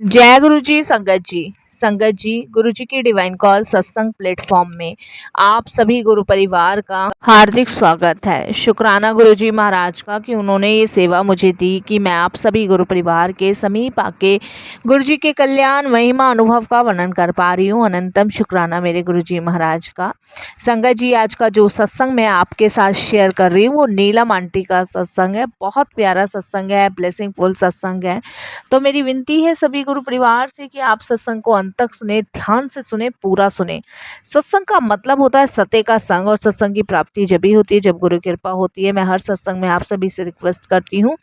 जय गुरु जी। संगत जी गुरु जी की डिवाइन कॉल सत्संग प्लेटफॉर्म में आप सभी गुरु परिवार का हार्दिक स्वागत है। शुक्राना गुरु जी महाराज का कि उन्होंने ये सेवा मुझे दी कि मैं आप सभी गुरु परिवार के समीप आके गुरु जी के कल्याण महिमा अनुभव का वर्णन कर पा रही हूँ। अनंतम शुक्राना मेरे गुरु जी महाराज का। संगत जी, आज का जो सत्संग मैं आपके साथ शेयर कर रही हूँ वो नीलम आंटी का सत्संग है। बहुत प्यारा सत्संग है, ब्लेसिंगफुल सत्संग है। तो मेरी विनती है सभी गुरु परिवार से कि आप सत्संग को अंत तक सुने, ध्यान से सुने, पूरा सुने। सत्संग का मतलब होता है सत्य का संग, और सत्संग की प्राप्ति जब ही होती है जब गुरु कृपा होती है। मैं हर सत्संग में आप सभी से रिक्वेस्ट करती हूँ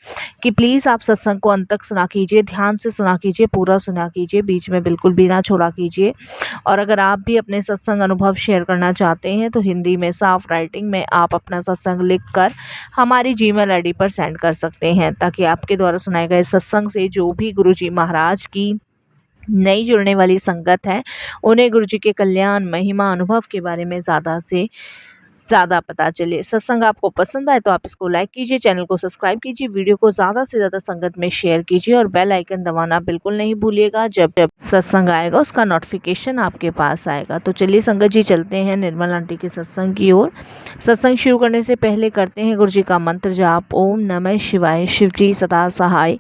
कि प्लीज़ आप सत्संग को अंत तक सुना कीजिए, ध्यान से सुना कीजिए, पूरा सुना कीजिए, बीच में बिल्कुल भी ना छोड़ा कीजिए। और अगर आप भी अपने सत्संग अनुभव शेयर करना चाहते हैं तो हिंदी में साफ राइटिंग में आप अपना सत्संग लिख कर हमारी जीमेल आईडी पर सेंड कर सकते हैं, ताकि आपके द्वारा सुनाए गए सत्संग से जो भी गुरु जी महाराज की नई जुड़ने वाली संगत है उन्हें गुरु जी के कल्याण महिमा अनुभव के बारे में ज़्यादा से ज़्यादा पता चले। सत्संग आपको पसंद आए तो आप इसको लाइक कीजिए, चैनल को सब्सक्राइब कीजिए, वीडियो को ज़्यादा से ज़्यादा संगत में शेयर कीजिए और बेल आइकन दबाना बिल्कुल नहीं भूलिएगा। जब जब सत्संग आएगा उसका नोटिफिकेशन आपके पास आएगा। तो चलिए संगत जी, चलते हैं निर्मल आंटी के सत्संग की ओर। सत्संग शुरू करने से पहले करते हैं गुरु जी का मंत्र जाप। ओम नमः शिवाय, शिव जी सदा सहाय।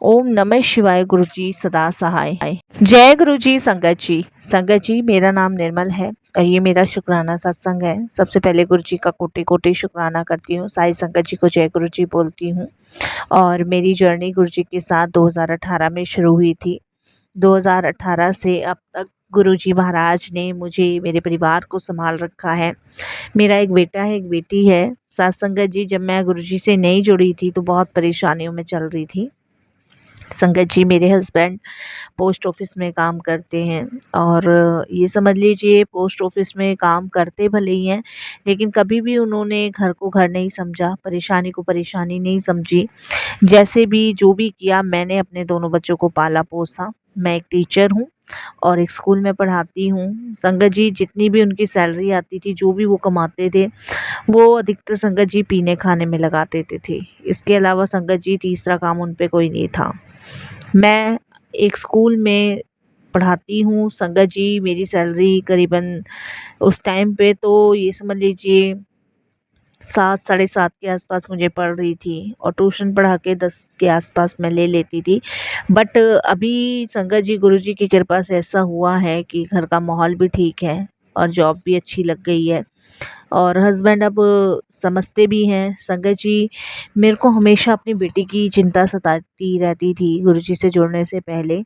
ओम नमः शिवाय, गुरु जी सदा सहाय। जय गुरु जी। संगत जी, मेरा नाम निर्मल है और ये मेरा शुक्राना सत्संग है। सबसे पहले गुरु जी का कोटि कोटि शुक्राना करती हूँ। साई संगत जी को जय गुरु जी बोलती हूँ। और मेरी जर्नी गुरु जी के साथ 2018 में शुरू हुई थी। 2018 से अब तक गुरु जी महाराज ने मुझे, मेरे परिवार को संभाल रखा है। मेरा एक बेटा है, एक बेटी है। साथ संगत जी, जब मैं गुरु जी से नहीं जुड़ी थी तो बहुत परेशानियों में चल रही थी। संगत जी, मेरे हस्बैंड पोस्ट ऑफिस में काम करते हैं और ये समझ लीजिए पोस्ट ऑफिस में काम करते भले ही हैं, लेकिन कभी भी उन्होंने घर को घर नहीं समझा, परेशानी को परेशानी नहीं समझी। जैसे भी जो भी किया, मैंने अपने दोनों बच्चों को पाला पोसा। मैं एक टीचर हूँ और एक स्कूल में पढ़ाती हूँ। संगत जी, जितनी भी उनकी सैलरी आती थी, जो भी वो कमाते थे, वो अधिकतर संगत जी पीने खाने में लगा देते थे। इसके अलावा संगत जी तीसरा काम उन पे कोई नहीं था। मैं एक स्कूल में पढ़ाती हूँ। संगत जी, मेरी सैलरी करीबन उस टाइम पे तो ये समझ लीजिए 7 साढ़े 7 के आसपास मुझे पड़ रही थी, और ट्यूशन पढ़ा के 10 के आसपास मैं ले लेती थी। बट अभी संगत जी गुरु जी की कृपा से ऐसा हुआ है कि घर का माहौल भी ठीक है और जॉब भी अच्छी लग गई है और हस्बैंड अब समझते भी हैं। संगत जी, मेरे को हमेशा अपनी बेटी की चिंता सताती रहती थी गुरुजी से जुड़ने से पहले।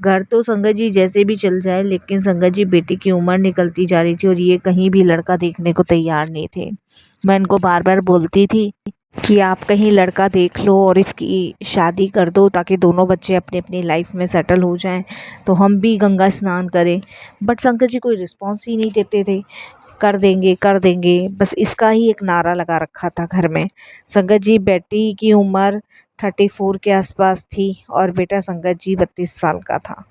घर तो संगत जी जैसे भी चल जाए, लेकिन संगत जी बेटी की उम्र निकलती जा रही थी और ये कहीं भी लड़का देखने को तैयार नहीं थे। मैं इनको बार बार बोलती थी कि आप कहीं लड़का देख लो और इसकी शादी कर दो, ताकि दोनों बच्चे अपनी अपनी लाइफ में सेटल हो जाएं, तो हम भी गंगा स्नान करें। बट संगत जी कोई रिस्पॉन्स ही नहीं देते थे। कर देंगे, बस इसका ही एक नारा लगा रखा था घर में। संगत जी, बेटी की उम्र 34 के आसपास थी और बेटा संगत जी 32 साल का था।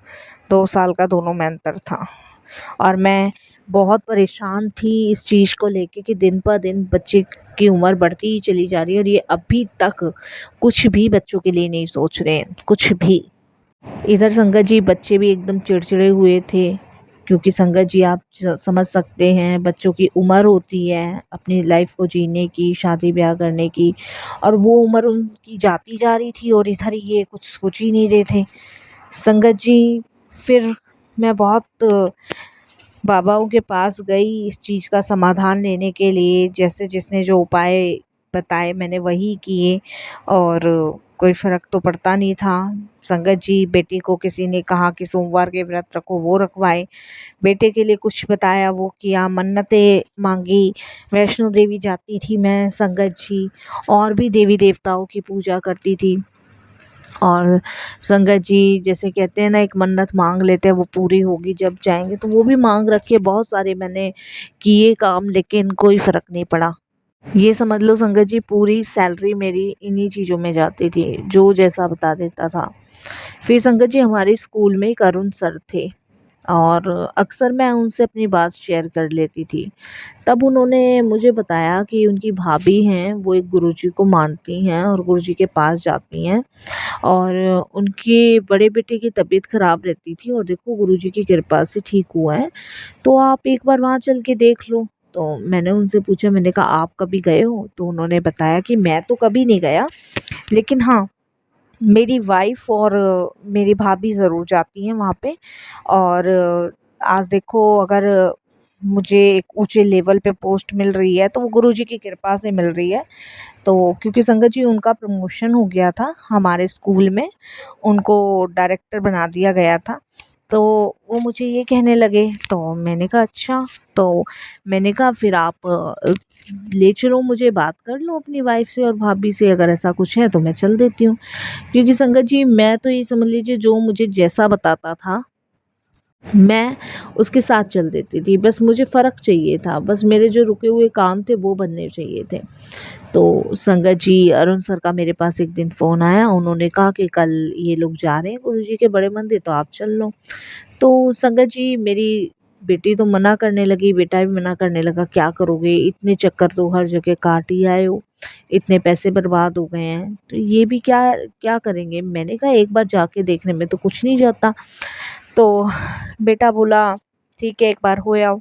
2 साल का दोनों में अंतर था और मैं बहुत परेशान थी इस चीज़ को लेके कि दिन पर दिन बच्चे की उम्र बढ़ती ही चली जा रही है और ये अभी तक कुछ भी बच्चों के लिए नहीं सोच रहे हैं, कुछ भी। इधर संगत जी बच्चे भी एकदम चिड़चिड़े हुए थे, क्योंकि संगत जी आप समझ सकते हैं, बच्चों की उम्र होती है अपनी लाइफ को जीने की, शादी ब्याह करने की, और वो उम्र उनकी जाती जा रही थी और इधर ये कुछ सोच ही नहीं रहे थे। संगत जी, फिर मैं बहुत बाबाओं के पास गई इस चीज़ का समाधान लेने के लिए। जैसे जिसने जो उपाय बताए मैंने वही किए और कोई फ़र्क तो पड़ता नहीं था। संगत जी, बेटी को किसी ने कहा कि सोमवार के व्रत रखो, वो रखवाए। बेटे के लिए कुछ बताया, वो किया। मन्नतें मांगी। वैष्णो देवी जाती थी मैं संगत जी, और भी देवी देवताओं की पूजा करती थी। और संगत जी, जैसे कहते हैं ना, एक मन्नत मांग लेते हैं वो पूरी होगी जब जाएंगे, तो वो भी मांग रखे। बहुत सारे मैंने किए काम, लेकिन कोई फ़र्क नहीं पड़ा। ये समझ लो संगत जी, पूरी सैलरी मेरी इन्हीं चीज़ों में जाती थी, जो जैसा बता देता था। फिर संगत जी, हमारे स्कूल में एक अरुण सर थे। और अक्सर मैं उनसे अपनी बात शेयर कर लेती थी। तब उन्होंने मुझे बताया कि उनकी भाभी हैं, वो एक गुरुजी को मानती हैं और गुरुजी के पास जाती हैं और उनके बड़े बेटे की तबीयत ख़राब रहती थी और देखो गुरुजी की कृपा से ठीक हुआ है, तो आप एक बार वहाँ चल के देख लो। तो मैंने उनसे पूछा, मैंने कहा आप कभी गए हो? तो उन्होंने बताया कि मैं तो कभी नहीं गया, लेकिन हाँ, मेरी वाइफ़ और मेरी भाभी ज़रूर जाती हैं वहाँ पे। और आज देखो अगर मुझे एक ऊँचे लेवल पे पोस्ट मिल रही है, तो वो गुरुजी की कृपा से मिल रही है। तो क्योंकि संगत जी उनका प्रमोशन हो गया था हमारे स्कूल में, उनको डायरेक्टर बना दिया गया था। तो वो मुझे ये कहने लगे, तो मैंने कहा अच्छा। तो मैंने कहा फिर आप ले चलो मुझे, बात कर लो अपनी वाइफ़ से और भाभी से, अगर ऐसा कुछ है तो मैं चल देती हूँ। क्योंकि संगत जी मैं तो ये समझ लीजिए जो मुझे जैसा बताता था, मैं उसके साथ चल देती थी। बस मुझे फ़र्क चाहिए था, बस मेरे जो रुके हुए काम थे वो बनने चाहिए थे। तो संगत जी, अरुण सर का मेरे पास एक दिन फ़ोन आया, उन्होंने कहा कि कल ये लोग जा रहे हैं गुरुजी के बड़े मंदिर, तो आप चल लो। तो संगत जी मेरी बेटी तो मना करने लगी, बेटा भी मना करने लगा, क्या करोगे? इतने चक्कर तो हर जगह काट ही आए हो, इतने पैसे बर्बाद हो गए हैं, तो ये भी क्या क्या करेंगे? मैंने कहा एक बार जाके देखने में तो कुछ नहीं जाता। तो बेटा बोला ठीक है एक बार हो आओ।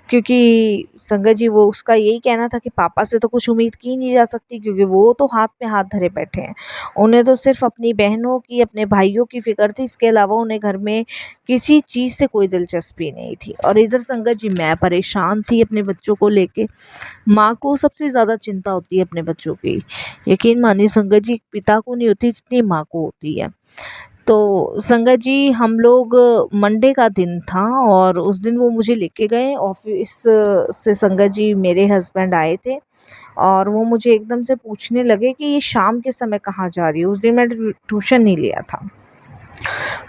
क्योंकि संगत जी वो उसका यही कहना था कि पापा से तो कुछ उम्मीद की नहीं जा सकती, क्योंकि वो तो हाथ पे हाथ धरे बैठे हैं। उन्हें तो सिर्फ अपनी बहनों की, अपने भाइयों की फ़िक्र थी, इसके अलावा उन्हें घर में किसी चीज़ से कोई दिलचस्पी नहीं थी। और इधर संगत जी मैं परेशान थी अपने बच्चों को लेके। माँ को सबसे ज़्यादा चिंता होती है अपने बच्चों की। यकीन मानिए संगत जी पिता को नहीं होती जितनी माँ को होती है। तो संगत जी हम लोग मंडे का दिन था और उस दिन वो मुझे लेके गए ऑफिस से। संगत जी मेरे हस्बैंड आए थे और वो मुझे एकदम से पूछने लगे कि ये शाम के समय कहाँ जा रही हो? उस दिन मैंने ट्यूशन नहीं लिया था।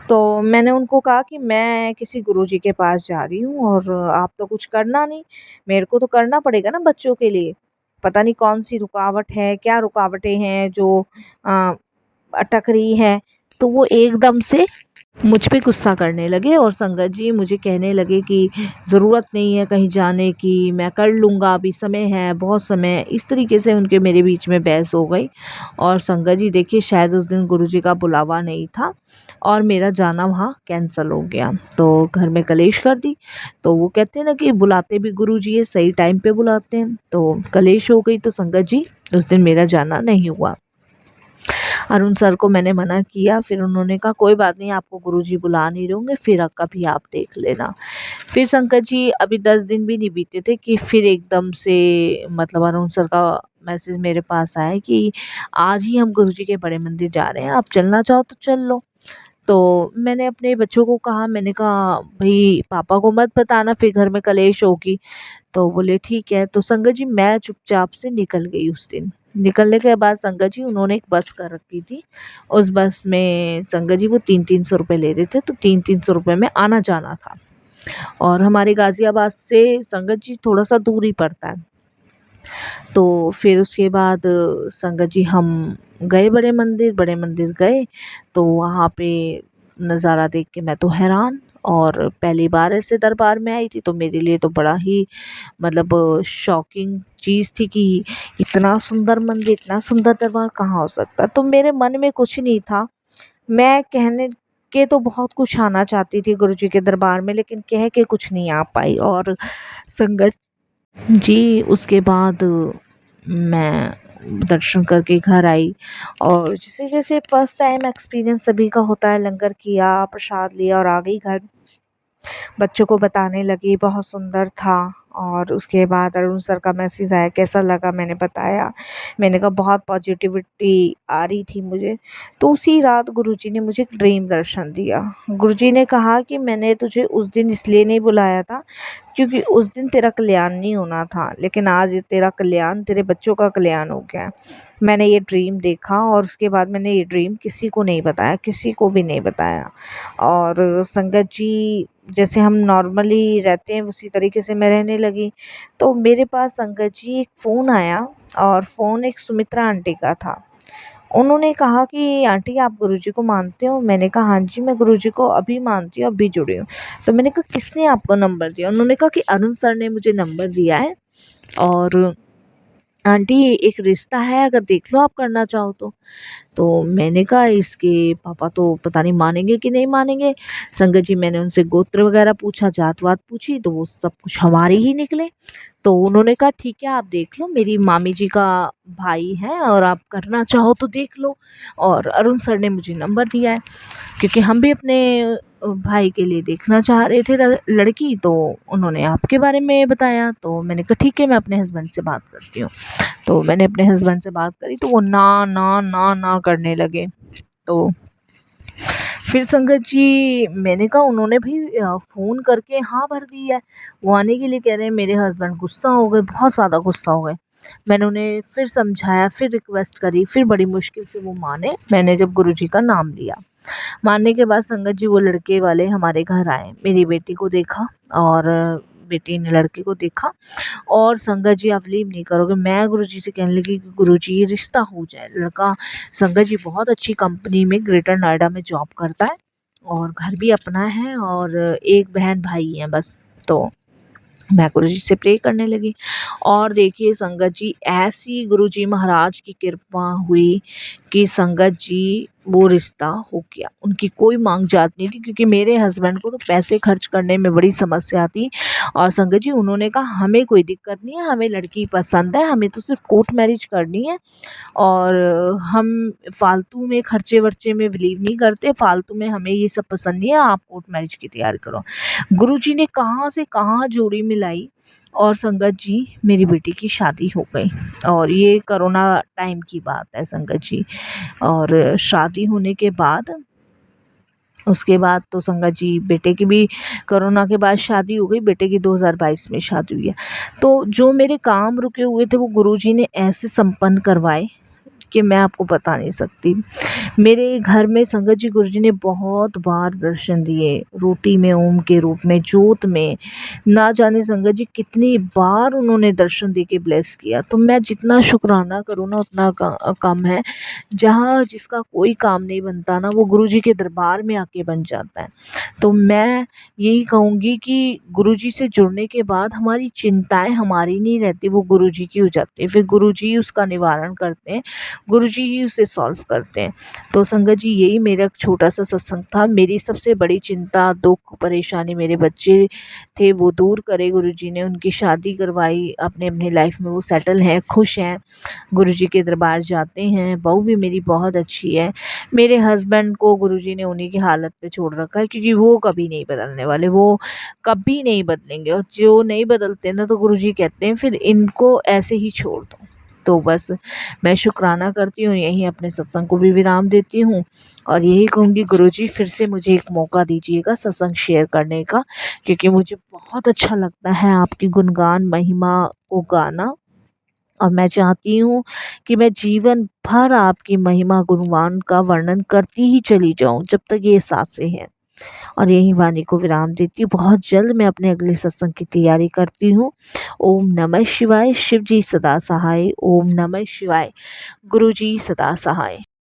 तो मैंने उनको कहा कि मैं किसी गुरुजी के पास जा रही हूँ और आप तो कुछ करना नहीं, मेरे को तो करना पड़ेगा ना बच्चों के लिए। पता नहीं कौन सी रुकावट है, क्या रुकावटें हैं जो अ, अटक रही है। तो वो एकदम से मुझ पे गुस्सा करने लगे और संगत जी मुझे कहने लगे कि ज़रूरत नहीं है कहीं जाने की, मैं कर लूँगा, अभी समय है, बहुत समय है। इस तरीके से उनके मेरे बीच में बहस हो गई। और संगत जी देखिए शायद उस दिन गुरुजी का बुलावा नहीं था और मेरा जाना वहाँ कैंसल हो गया। तो घर में कलेश कर दी। तो वो कहते हैं ना कि बुलाते भी गुरुजी है, सही टाइम पे बुलाते हैं। तो कलेश हो गई, तो संगत जी उस दिन मेरा जाना नहीं हुआ। अरुण सर को मैंने मना किया, फिर उन्होंने कहा कोई बात नहीं, आपको गुरुजी बुला नहीं रहे होंगे, फिर कभी आप देख लेना। फिर शंकर जी अभी 10 दिन भी नहीं बीते थे कि फिर एकदम से मतलब अरुण सर का मैसेज मेरे पास आया कि आज ही हम गुरुजी के बड़े मंदिर जा रहे हैं, आप चलना चाहो तो चल लो। तो मैंने अपने बच्चों को कहा, मैंने कहा भई पापा को मत बताना, फिर घर में कलेश होगी। तो बोले ठीक है। तो संगत जी मैं चुपचाप से निकल गई उस दिन। निकलने के बाद संगत जी उन्होंने एक बस कर रखी थी। उस बस में संगत जी वो 3-3 सौ रुपए ले रहे थे, तो 3-3 सौ रुपए में आना-जाना था। और हमारे गाज़ियाबाद से संगत जी थोड़ा-सा दूर ही पड़ता है। तो फिर उसके बाद संगत जी हम गए बड़े मंदिर गए, तो वहाँ पे नज़ारा देख के मैं तो हैरान। और पहली बार ऐसे दरबार में आई थी, तो मेरे लिए तो बड़ा ही मतलब शॉकिंग चीज़ थी कि इतना सुंदर मंदिर, इतना सुंदर दरबार कहाँ हो सकता है। तो मेरे मन में कुछ नहीं था। मैं कहने के तो बहुत कुछ आना चाहती थी गुरुजी के दरबार में, लेकिन कह के कुछ नहीं आ पाई। और संगत जी उसके बाद मैं दर्शन करके घर आई। और जैसे-जैसे फर्स्ट टाइम एक्सपीरियंस सभी का होता है, लंगर किया, प्रसाद लिया और आ गई घर। बच्चों को बताने लगी बहुत सुंदर था। और उसके बाद अरुण सर का मैसेज आया, कैसा लगा? मैंने बताया। मैंने कहा बहुत पॉजिटिविटी आ रही थी मुझे। तो उसी रात गुरुजी ने मुझे एक ड्रीम दर्शन दिया। गुरुजी ने कहा कि मैंने तुझे उस दिन इसलिए नहीं बुलाया था क्योंकि उस दिन तेरा कल्याण नहीं होना था, लेकिन आज तेरा कल्याण, तेरे बच्चों का कल्याण हो गया है। मैंने ये ड्रीम देखा और उसके बाद मैंने ये ड्रीम किसी को नहीं बताया, किसी को भी नहीं बताया। और संगत जी जैसे हम नॉर्मली रहते हैं उसी तरीके से मैं रहने लगी। तो मेरे पास संगत जी एक फ़ोन आया और फ़ोन एक सुमित्रा आंटी का था। उन्होंने कहा कि आंटी आप गुरुजी को मानते हो? मैंने कहा हाँ जी, मैं गुरुजी को अभी मानती हूँ, अभी जुड़ी हूँ। तो मैंने कहा किसने आपको नंबर दिया? उन्होंने कहा कि अरुण सर ने मुझे नंबर दिया है और आंटी एक रिश्ता है, अगर देख लो आप करना चाहो तो। तो मैंने कहा इसके पापा तो पता नहीं मानेंगे कि नहीं मानेंगे। संगत जी मैंने उनसे गोत्र वगैरह पूछा, जात-वात पूछी तो वो सब कुछ हमारे ही निकले। तो उन्होंने कहा ठीक है आप देख लो, मेरी मामी जी का भाई है और आप करना चाहो तो देख लो। और अरुण सर ने मुझे नंबर दिया है क्योंकि हम भी अपने भाई के लिए देखना चाह रहे थे लड़की, तो उन्होंने आपके बारे में बताया। तो मैंने कहा ठीक है मैं अपने हस्बैंड से बात करती हूँ। तो मैंने अपने हस्बैंड से बात करी तो वो ना, ना, ना, ना करने लगे। तो फिर संगत जी मैंने कहा उन्होंने भी फ़ोन करके हाँ भर दी है। वो आने के लिए कह रहे हैं, मेरे हस्बैंड गुस्सा हो गए, बहुत ज़्यादा गुस्सा हो गए। मैंने उन्हें फिर समझाया, फिर रिक्वेस्ट करी, फिर बड़ी मुश्किल से वो माने, मैंने जब गुरुजी का नाम लिया। मानने के बाद संगत जी वो लड़के वाले हमारे घर आए, मेरी बेटी को देखा और बेटी ने लड़के को देखा और संगत जी आप बिलीव नहीं करोगे, मैं गुरुजी से कहने लगी कि गुरुजी ये रिश्ता हो जाए। लड़का संगत जी बहुत अच्छी कंपनी में ग्रेटर नोएडा में जॉब करता है और घर भी अपना है और एक बहन भाई है बस। तो मैं गुरुजी से प्रे करने लगी और देखिए संगत जी ऐसी गुरुजी महाराज की कृपा हुई कि संगत जी वो रिश्ता हो गया। उनकी कोई मांग जात नहीं थी क्योंकि मेरे हस्बैंड को तो पैसे खर्च करने में बड़ी समस्या थी और संगत जी उन्होंने कहा हमें कोई दिक्कत नहीं है, हमें लड़की पसंद है, हमें तो सिर्फ कोर्ट मैरिज करनी है और हम फालतू में खर्चे वर्चे में बिलीव नहीं करते, फालतू में हमें ये सब पसंद नहीं है, आप कोर्ट मैरिज की तैयारी करो। गुरुजी ने कहाँ से कहाँ जोड़ी मिलाई और संगत जी मेरी बेटी की शादी हो गई और ये कोरोना टाइम की बात है संगत जी। और शादी होने के बाद उसके बाद तो संगत जी बेटे की भी कोरोना के बाद शादी हो गई, बेटे की 2022 में शादी हुई है। तो जो मेरे काम रुके हुए थे वो गुरुजी ने ऐसे संपन्न करवाए कि मैं आपको बता नहीं सकती। मेरे घर में संगत जी गुरुजी ने बहुत बार दर्शन दिए, रोटी में ओम के रूप में, जोत में, ना जाने संगत जी कितनी बार उन्होंने दर्शन दे के ब्लेस किया। तो मैं जितना शुक्राना करूँ ना उतना कम है। जहाँ जिसका कोई काम नहीं बनता ना वो गुरुजी के दरबार में आके बन जाता है। तो मैं यही कहूँगी कि गुरुजी से जुड़ने के बाद हमारी चिंताएँ हमारी नहीं रहती, वो गुरुजी की हो जाती है। फिर गुरुजी उसका निवारण करते हैं, गुरुजी ही उसे सॉल्व करते हैं। तो संगत जी यही मेरा एक छोटा-सा सत्संग था। मेरी सबसे बड़ी चिंता, दुःख, परेशानी मेरे बच्चे थे वो दूर करे गुरुजी ने, उनकी शादी करवाई, अपनी लाइफ में वो सेटल हैं, खुश हैं, गुरुजी के दरबार जाते हैं। बहू भी मेरी बहुत अच्छी है। मेरे हस्बैंड को गुरुजी ने उन्हीं की हालत पे छोड़ रखा है क्योंकि वो कभी नहीं बदलने वाले, वो कभी नहीं बदलेंगे और जो नहीं बदलते ना तो गुरुजी कहते हैं फिर इनको ऐसे ही छोड़ दो। तो बस मैं शुक्राना करती हूँ, यहीं अपने सत्संग को भी विराम देती हूँ और यही कहूँगी गुरुजी फिर से मुझे एक मौका दीजिएगा सत्संग शेयर करने का क्योंकि मुझे बहुत अच्छा लगता है आपकी गुणगान महिमा को गाना और मैं चाहती हूँ कि मैं जीवन भर आपकी महिमा गुणगान का वर्णन करती ही चली जाऊँ जब तक ये सांसें हैं। और यही वाणी को विराम देती हूँ। बहुत जल्द मैं अपने अगले सत्संग की तैयारी करती हूँ। ओम नमः शिवाय। शिव जी सदा सहाय। ओम नमः शिवाय। गुरु जी सदा सहाय।